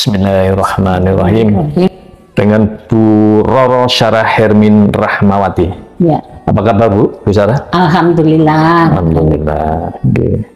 Bismillahirrahmanirrahim. Dengan Bu Roro Syarah Hermin Rahmawati. Ya. Apa kabar Bu Syarah? Alhamdulillah. Alhamdulillah. Okay.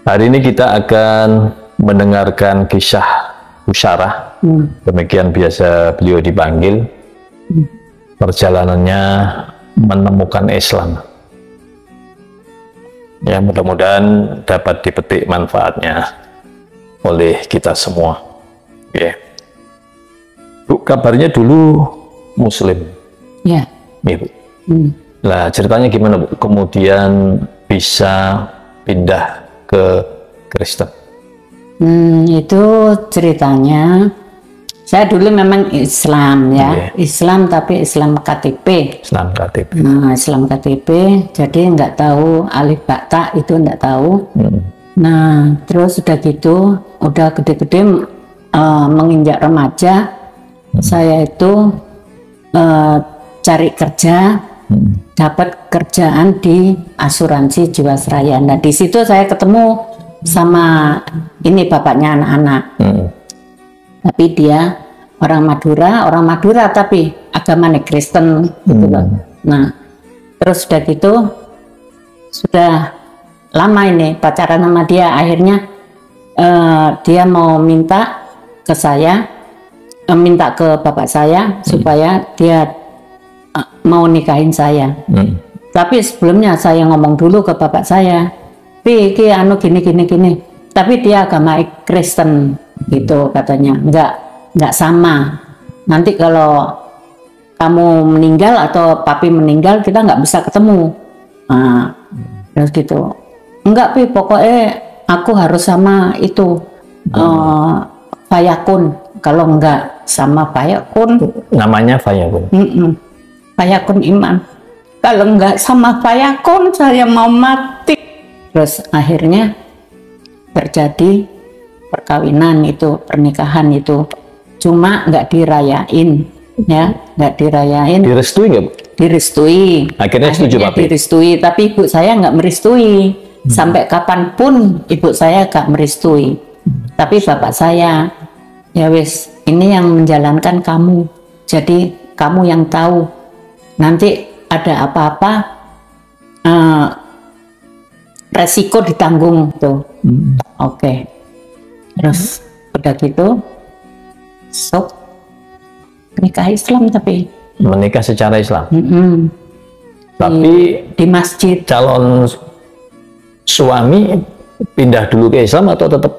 Hari ini kita akan mendengarkan kisah Bu Syarah. Demikian biasa beliau dipanggil. Perjalanannya menemukan Islam. Ya, mudah-mudahan dapat dipetik manfaatnya oleh kita semua. Oke. Bu, kabarnya dulu Muslim. Ya. Ya, Bu. Nah, ceritanya gimana, Bu? Kemudian bisa pindah ke Kristen. Itu ceritanya. Saya dulu memang Islam ya, Islam tapi Islam KTP. Islam KTP. Nah, Islam KTP, jadi nggak tahu alif bata itu nggak tahu. Nah, terus udah gitu, udah gede-gede menginjak remaja, saya itu cari kerja, dapat kerjaan di asuransi Jiwasraya. Nah, di situ saya ketemu sama ini bapaknya anak-anak. Tapi dia orang Madura tapi agamanya Kristen gitu loh. Nah, terus udah gitu sudah lama ini pacaran sama dia, akhirnya dia mau minta ke saya, minta ke bapak saya supaya dia mau nikahin saya. Tapi sebelumnya saya ngomong dulu ke bapak saya, Pi, anu gini. Tapi dia agama Kristen gitu katanya, nggak sama. Nanti kalau kamu meninggal atau papi meninggal kita nggak bisa ketemu. Nah, terus gitu. Enggak, Pi, pokoknya aku harus sama itu Fayakun. Kalau enggak sama Fayakun, namanya Fayakun. Fayakun iman. Kalau enggak sama Fayakun saya mau mati. Terus akhirnya terjadi perkawinan itu, pernikahan itu, cuma nggak dirayain, ya, nggak dirayain. Direstui nggak, Bu? Direstui. Akhirnya setuju, Pak? Direstui, tapi ibu saya nggak merestui. Sampai kapanpun ibu saya nggak merestui. Tapi bapak saya, ya wis, ini yang menjalankan kamu. Jadi kamu yang tahu. Nanti ada apa-apa, resiko ditanggung tuh. Oke. Terus udah gitu sok nikah Islam, tapi menikah secara Islam. Tapi di masjid. Calon suami pindah dulu ke Islam atau tetap?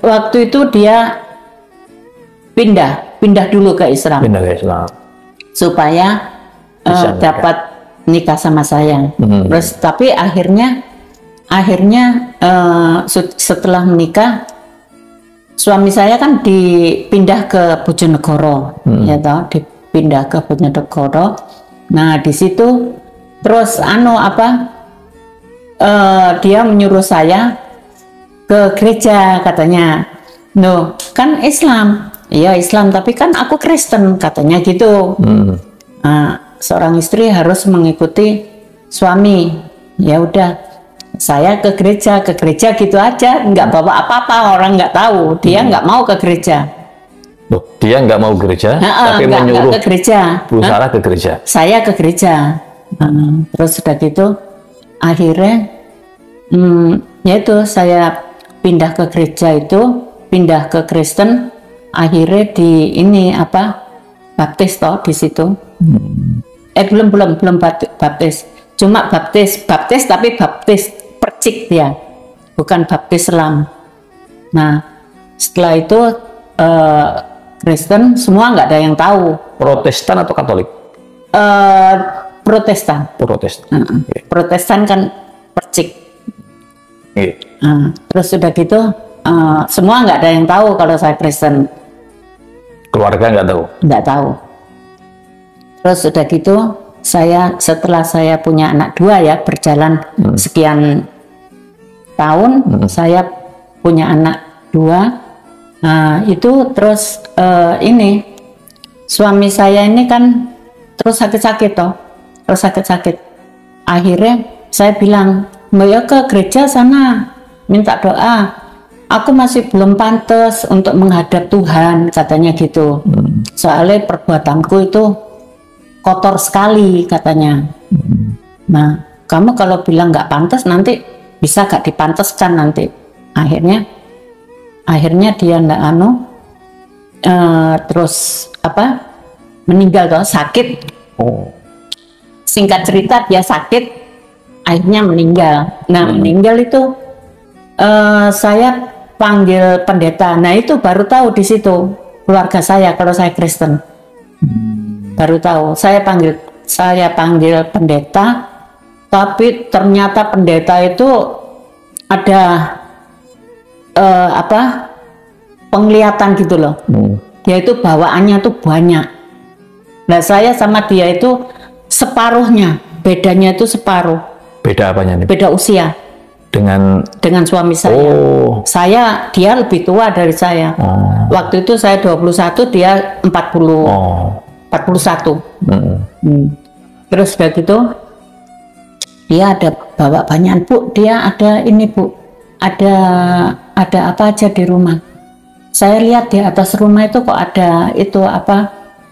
Waktu itu dia pindah dulu ke Islam. Pindah ke Islam supaya dapat nikah sama saya. Terus tapi akhirnya setelah menikah suami saya kan dipindah ke Bojonegoro, ya toh, dipindah ke Bojonegoro. Nah, di situ terus dia menyuruh saya ke gereja, katanya. No, kan Islam. Iya, Islam, tapi kan aku Kristen, katanya gitu. Nah, seorang istri harus mengikuti suami. Ya udah, saya ke gereja gitu aja, nggak bawa apa-apa, orang nggak tahu. Dia nggak mau ke gereja. Loh, dia nggak mau gereja, tapi menyuruh ke gereja. Bu Syarah ke gereja. Saya ke gereja. Terus sudah gitu, akhirnya, yaitu saya pindah ke gereja itu, pindah ke Kristen. Akhirnya di ini baptis toh di situ. Belum baptis. Cuma baptis tapi baptis percik dia, bukan baptis selam. Nah, setelah itu Kristen semua nggak ada yang tahu. Protestan atau Katolik? Protestan. Protestan kan percik. Terus sudah gitu semua nggak ada yang tahu kalau saya Kristen. Keluarga nggak tahu? Nggak tahu. Terus sudah gitu setelah saya punya anak 2 ya, berjalan sekian tahun, saya punya anak 2. Nah, itu terus ini suami saya ini kan terus sakit-sakit toh, Akhirnya saya bilang, Mbak, ya ke gereja sana minta doa. aku masih belum pantas untuk menghadap Tuhan, katanya gitu. Soalnya perbuatanku itu kotor sekali, katanya. Nah, kamu kalau bilang nggak pantas, nanti bisa gak dipanteskan nanti. Akhirnya dia ndak terus meninggal, kalau sakit. Singkat cerita dia sakit, akhirnya meninggal. Nah, meninggal itu saya panggil pendeta. Nah, itu baru tahu di situ keluarga saya kalau saya Kristen. Baru tahu. Saya panggil pendeta, tapi ternyata pendeta itu ada penglihatan gitu loh. Dia itu bawaannya tuh banyak. Nah, saya sama dia itu separuhnya, bedanya itu separuh. Beda apanya nih? Beda usia. Dengan suami saya. Dia lebih tua dari saya. Waktu itu saya 21, dia 41. Terus udah gitu, dia ada bawa banyak, Bu. Dia ada ini, Bu. Ada apa aja di rumah. Saya lihat di atas rumah itu kok ada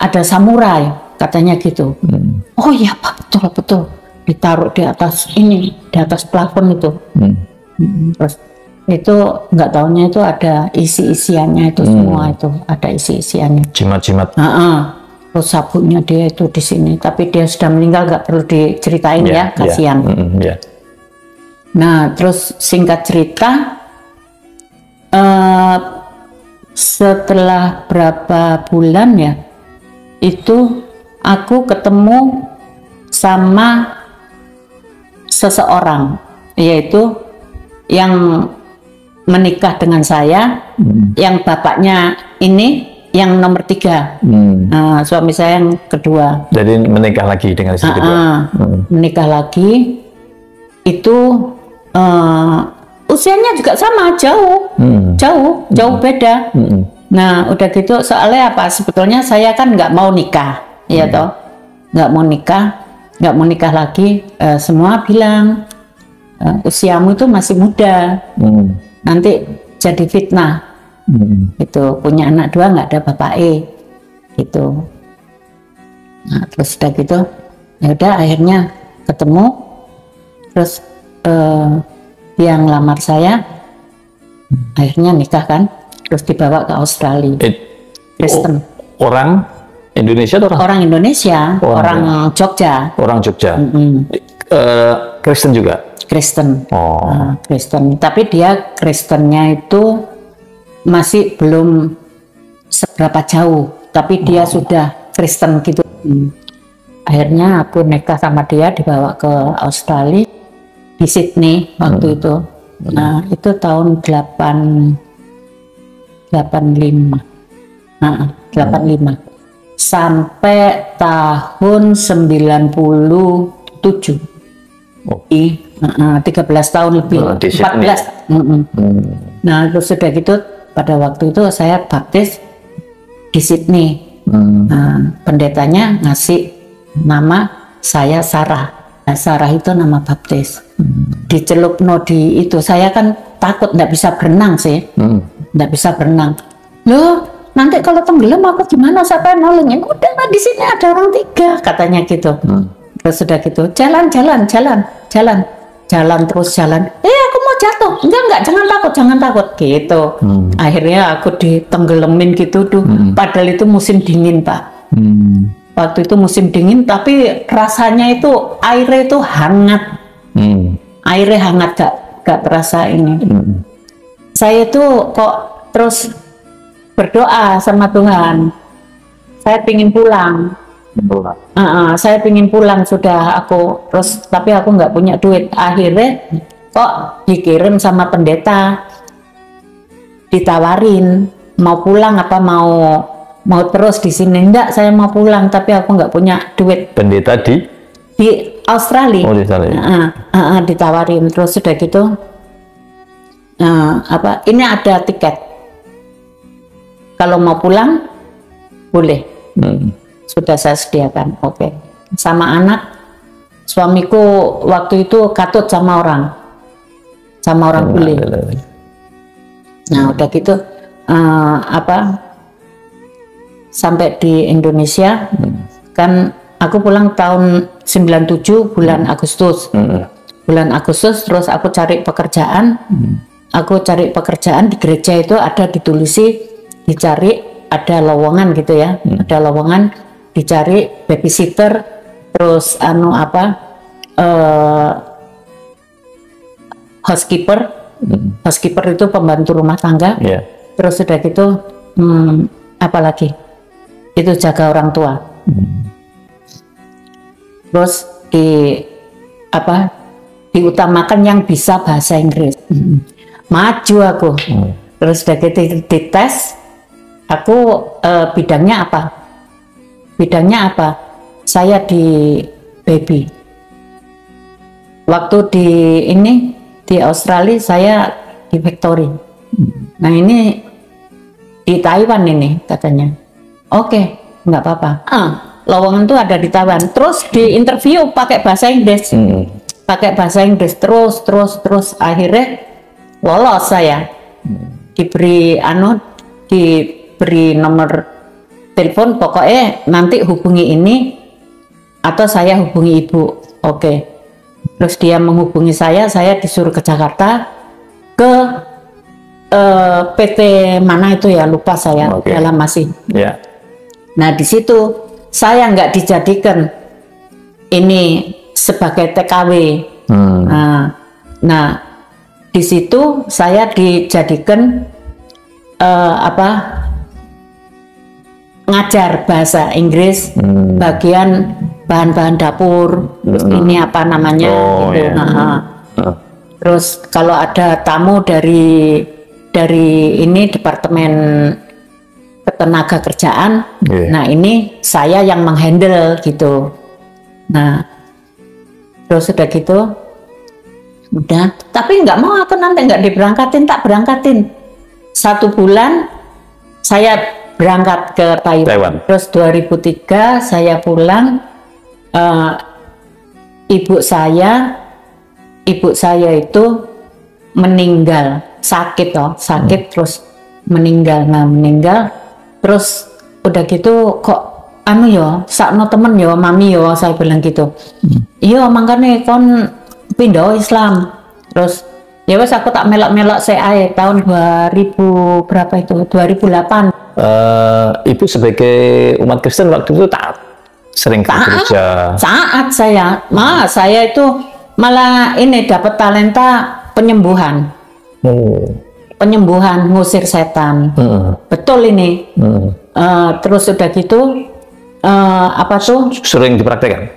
ada samurai, katanya gitu. Oh iya, Pak, betul. Ditaruh di atas plafon itu. Terus itu nggak taunya itu ada isi-isiannya itu semua, itu ada isi-isiannya. Jimat-jimat. Terus sabunnya dia itu di sini, tapi dia sudah meninggal, nggak perlu diceritain ya, kasihan. Nah, terus singkat cerita, setelah berapa bulan ya, itu aku ketemu sama seseorang, yaitu yang menikah dengan saya, yang bapaknya ini yang nomor 3, suami saya yang kedua. Jadi menikah lagi dengan istri kedua. Menikah lagi, itu usianya juga sama, jauh beda. Nah, udah gitu, soalnya apa? Sebetulnya saya kan nggak mau nikah, ya toh, nggak mau nikah lagi. Semua bilang usiamu itu masih muda, nanti jadi fitnah. Itu punya anak 2 nggak ada bapak gitu. Nah, terus udah gitu, ya udah akhirnya ketemu, terus yang lamar saya, akhirnya nikah kan, terus dibawa ke Australia. Kristen. Orang Indonesia atau orang Indonesia, orang Jogja. Orang Jogja. Kristen juga. Kristen. Kristen. Tapi dia Kristennya itu masih belum seberapa jauh, tapi dia sudah Kristen gitu. Akhirnya aku nikah sama dia, dibawa ke Australia, di Sydney waktu itu. Nah, itu tahun 85 sampai tahun 97. 13 tahun lebih, 14. Nah, terus sudah gitu, pada waktu itu saya baptis di Sydney. Pendetanya ngasih nama saya Sarah. Nah, Sarah itu nama baptis. Dicelupno di itu, saya kan takut, nggak bisa berenang sih, nggak bisa berenang. Loh, nanti kalau tenggelam aku gimana, siapa yang nolongin? Udah, di sini ada orang 3, katanya gitu. Terus sudah gitu, jalan terus jalan. Aku mau jatuh. Enggak, jangan takut gitu. Akhirnya aku ditenggelamin gitu tuh. Padahal itu musim dingin, Pak. Waktu itu musim dingin, tapi rasanya itu airnya itu hangat. Airnya hangat, gak terasa ini. Saya itu kok terus berdoa sama Tuhan. Saya pingin pulang. Saya pingin pulang sudah aku, terus tapi aku nggak punya duit. Akhirnya kok dikirim sama pendeta, ditawarin mau pulang apa mau terus di sini. Enggak, saya mau pulang, tapi aku nggak punya duit. Pendeta di Australia. Oh, di Australia. Ditawarin, terus sudah gitu, ini ada tiket, kalau mau pulang boleh. Sudah saya sediakan, oke. Sama anak, suamiku waktu itu katut sama orang bule. Nah udah gitu sampai di Indonesia kan aku pulang tahun 97 bulan Agustus. Bulan Agustus terus aku cari pekerjaan. Aku cari pekerjaan di gereja itu ada ditulisi dicari ada lowongan gitu ya. Ada lowongan dicari babysitter terus housekeeper. Housekeeper itu pembantu rumah tangga. Terus udah gitu apalagi itu jaga orang tua. Terus diutamakan yang bisa bahasa Inggris. Maju aku. Terus udah gitu dites. Aku bidangnya apa? Saya di baby. Waktu di Australia saya di factory. Nah ini di Taiwan ini katanya. Oke, nggak apa-apa. Lowongan tuh ada di Taiwan. Terus di interview pakai bahasa Inggris. Pakai bahasa Inggris terus akhirnya lolos saya. Diberi nomor telepon, pokoknya nanti hubungi ini atau saya hubungi ibu. Oke. Terus dia menghubungi saya disuruh ke Jakarta ke PT mana itu ya, lupa saya. Dalam masih. Nah di situ saya nggak dijadikan ini sebagai TKW. Nah di situ saya dijadikan ngajar bahasa Inggris bagian bahan-bahan dapur. Ini apa namanya gitu. Terus kalau ada tamu dari ini departemen ketenaga kerjaan, nah ini saya yang menghandle gitu. Nah terus udah gitu udah, tapi nggak mau aku nanti nggak diberangkatin, tak berangkatin 1 bulan saya berangkat ke Taiwan. Terus 2003 saya pulang. Ibu saya itu meninggal, sakit terus meninggal. Nah meninggal terus udah gitu kok sakno temen yo mami yo, saya bilang gitu. Iya makanya kon pindah Islam. Terus ya wes aku tak melok-melok saya tahun 2000 berapa itu 2008. Ibu sebagai umat Kristen waktu itu tak sering ke gereja? Saat saya itu malah ini dapat talenta penyembuhan. Penyembuhan, ngusir setan. Betul ini. Terus udah gitu sering dipraktekkan?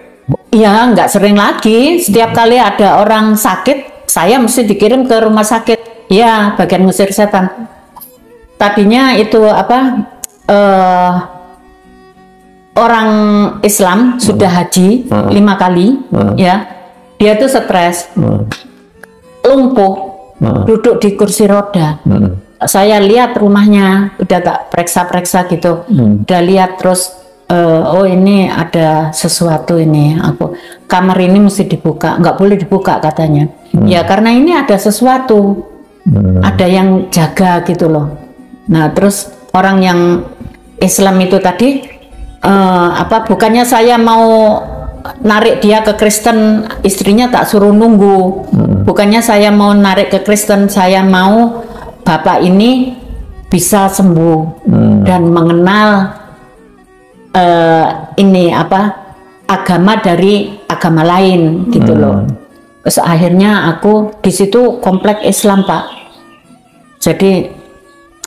Ya nggak sering lagi. Setiap kali ada orang sakit saya mesti dikirim ke rumah sakit ya, bagian ngusir setan. Tadinya itu orang Islam sudah haji 5 kali ya, dia tuh stres, lumpuh, duduk di kursi roda. Saya lihat rumahnya, udah tak periksa gitu, udah lihat terus oh ini ada sesuatu ini, kamar ini mesti dibuka, nggak boleh dibuka katanya. Ya karena ini ada sesuatu, ada yang jaga gitu loh. Nah terus orang yang Islam itu tadi bukannya saya mau narik dia ke Kristen, istrinya tak suruh nunggu. Bukannya saya mau narik ke Kristen, saya mau bapak ini bisa sembuh dan mengenal agama dari agama lain gitu loh. Terus akhirnya aku di situ komplek Islam Pak. Jadi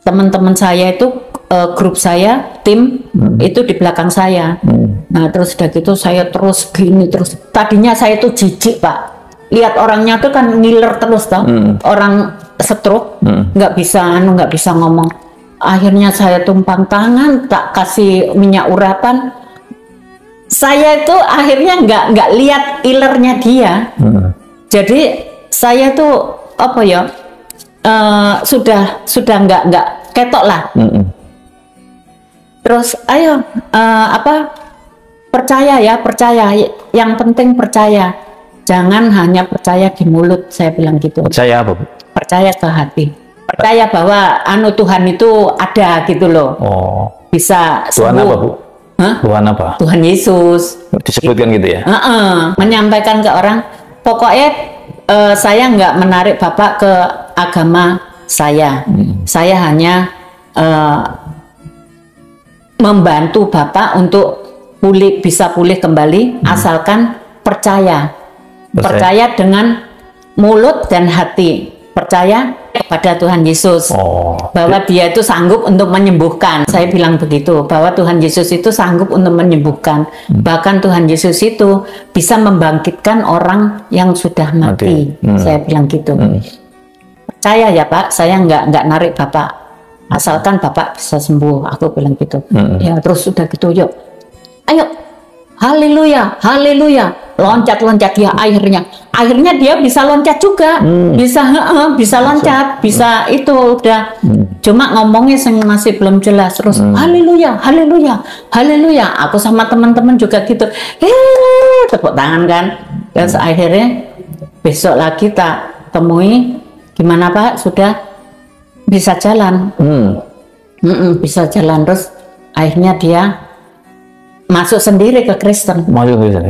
teman-teman saya itu grup saya, tim itu di belakang saya. Nah terus udah gitu saya terus gini terus. Tadinya saya tuh jijik Pak. Lihat orangnya tuh kan ngiler terus toh. Orang stroke nggak bisa ngomong. Akhirnya saya tumpang tangan, tak kasih minyak urapan. Saya itu akhirnya nggak lihat ilernya dia. Jadi saya tuh sudah nggak ketok lah. Terus ayo percaya, yang penting percaya, jangan hanya percaya di mulut, saya bilang gitu. Percaya apa Bu? Percaya ke hati. percaya bahwa Tuhan itu ada gitu loh. Oh. Bisa Tuhan sembuh. apa, Bu? Hah? Tuhan apa? Tuhan Yesus. Disebutkan gitu ya? Menyampaikan ke orang, pokoknya saya nggak menarik Bapak ke agama saya. Saya hanya membantu Bapak untuk bisa pulih kembali, asalkan percaya dengan mulut dan hati, percaya kepada Tuhan Yesus, bahwa Dia itu sanggup untuk menyembuhkan. Saya bilang begitu, bahwa Tuhan Yesus itu sanggup untuk menyembuhkan. Bahkan Tuhan Yesus itu bisa membangkitkan orang yang sudah mati. Saya bilang gitu. Percaya ya Pak, saya nggak narik Bapak, asalkan Bapak bisa sembuh. Aku bilang gitu. Ya terus sudah gitu, yuk, ayo, haleluya, haleluya, loncat dia. Akhirnya dia bisa loncat juga, bisa loncat, bisa itu udah. Cuma ngomongnya masih belum jelas. Terus haleluya, haleluya, haleluya. Aku sama teman-teman juga gitu, tepuk tangan kan. Terus akhirnya besok lagi tak temui, gimana Pak, sudah bisa jalan, bisa jalan. Terus akhirnya dia masuk sendiri ke Kristen.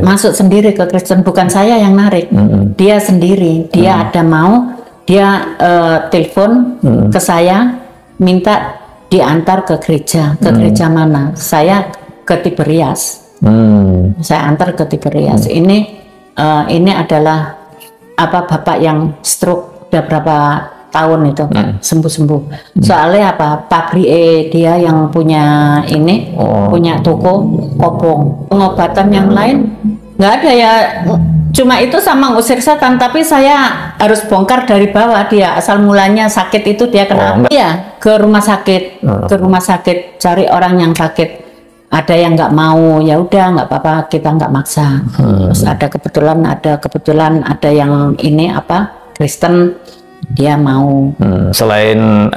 Masuk sendiri ke Kristen, bukan saya yang narik. Dia sendiri. Dia ada mau, dia telepon ke saya, minta diantar ke gereja. Ke gereja mana? Saya ke Tiberias. Saya antar ke Tiberias. Ini adalah bapak yang stroke udah berapa tahun itu, sembuh-sembuh. Soalnya pabrik dia yang punya punya toko kopong. Pengobatan yang lain nggak ada ya, cuma itu sama ngusir setan. Tapi saya harus bongkar dari bawah. Dia asal mulanya sakit itu dia kenapa? Iya, ke rumah sakit, cari orang yang sakit. Ada yang nggak mau, ya udah nggak apa-apa, kita nggak maksa. Terus ada kebetulan ada yang Kristen, dia mau. Selain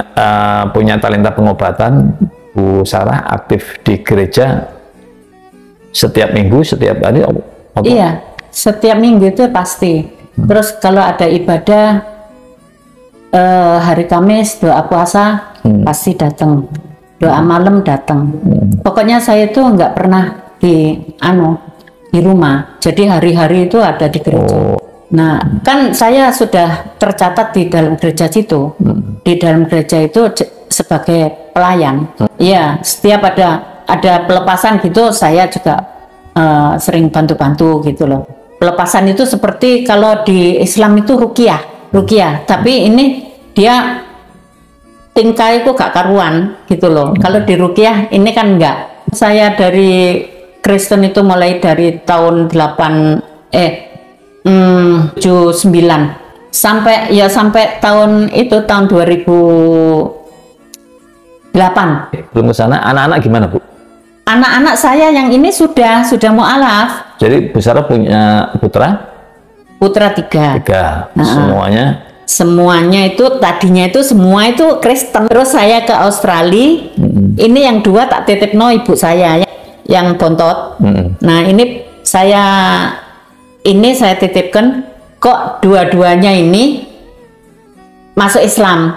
punya talenta pengobatan, Bu Sarah aktif di gereja setiap minggu, setiap hari? Iya, setiap minggu itu pasti. Terus kalau ada ibadah hari Kamis, doa puasa, pasti datang. Doa malam datang. Pokoknya saya itu nggak pernah di rumah. Jadi hari-hari itu ada di gereja. Nah, kan saya sudah tercatat di dalam gereja situ. Di dalam gereja itu sebagai pelayan. Iya, setiap ada pelepasan gitu, saya juga sering bantu-bantu gitu loh. Pelepasan itu seperti kalau di Islam itu ruqyah. Tapi ini dia tingkah itu gak karuan gitu loh. Kalau di ruqyah ini kan enggak. Saya dari Kristen itu mulai dari tahun 79 sampai tahun 2008. Belum ke sana. Anak-anak gimana, Bu? Anak-anak saya yang ini sudah mualaf. Jadi Bu Sarah punya putra 3. Semuanya itu tadinya itu semua itu Kristen. Terus saya ke Australia. Ini yang 2 tak titipno ibu saya yang bontot. Nah, ini saya titipkan, kok dua-duanya ini masuk Islam.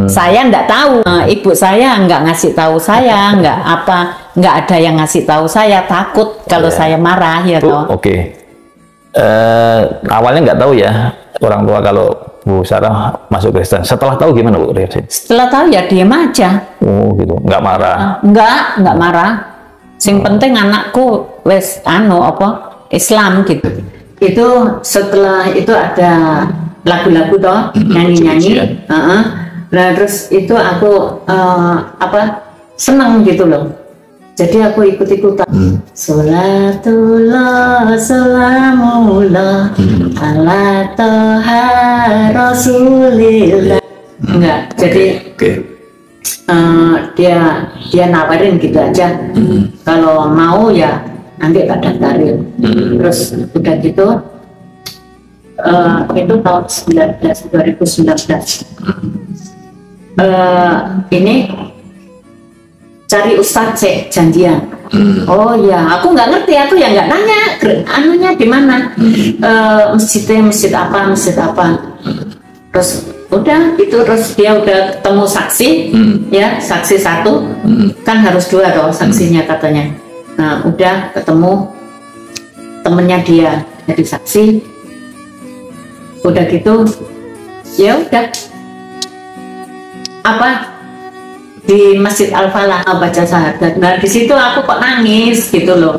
Saya enggak tahu. Ibu saya enggak ngasih tahu saya, enggak ada yang ngasih tahu saya, takut kalau saya marah ya toh. Awalnya enggak tahu ya orang tua kalau Bu Sarah masuk Kristen. Setelah tahu gimana, Bu? Setelah tahu ya diam aja. Oh gitu, nggak marah? Nggak marah. Sing penting anakku wes Islam gitu. Itu setelah itu ada lagu-lagu toh, nyanyi-nyanyi. Nah terus itu aku senang gitu loh. Jadi aku ikut-ikutan. Sholatullah, salamullah, ala toha rasulillah. Enggak, jadi dia nawarin gitu aja. Kalau mau ya nanti tak daftarin. Terus udah gitu, itu tahun 2019. Ini cari ustadz janjian. Oh ya, aku nggak ngerti, aku ya nggak nanya anunya di mana, masjid apa. Terus udah itu, terus dia udah ketemu saksi, ya saksi satu, kan harus dua dong saksinya katanya. Nah udah ketemu temennya dia jadi saksi, udah gitu ya udah apa di Masjid Al Falah baca syahadat. Nah di situ aku kok nangis gitu loh.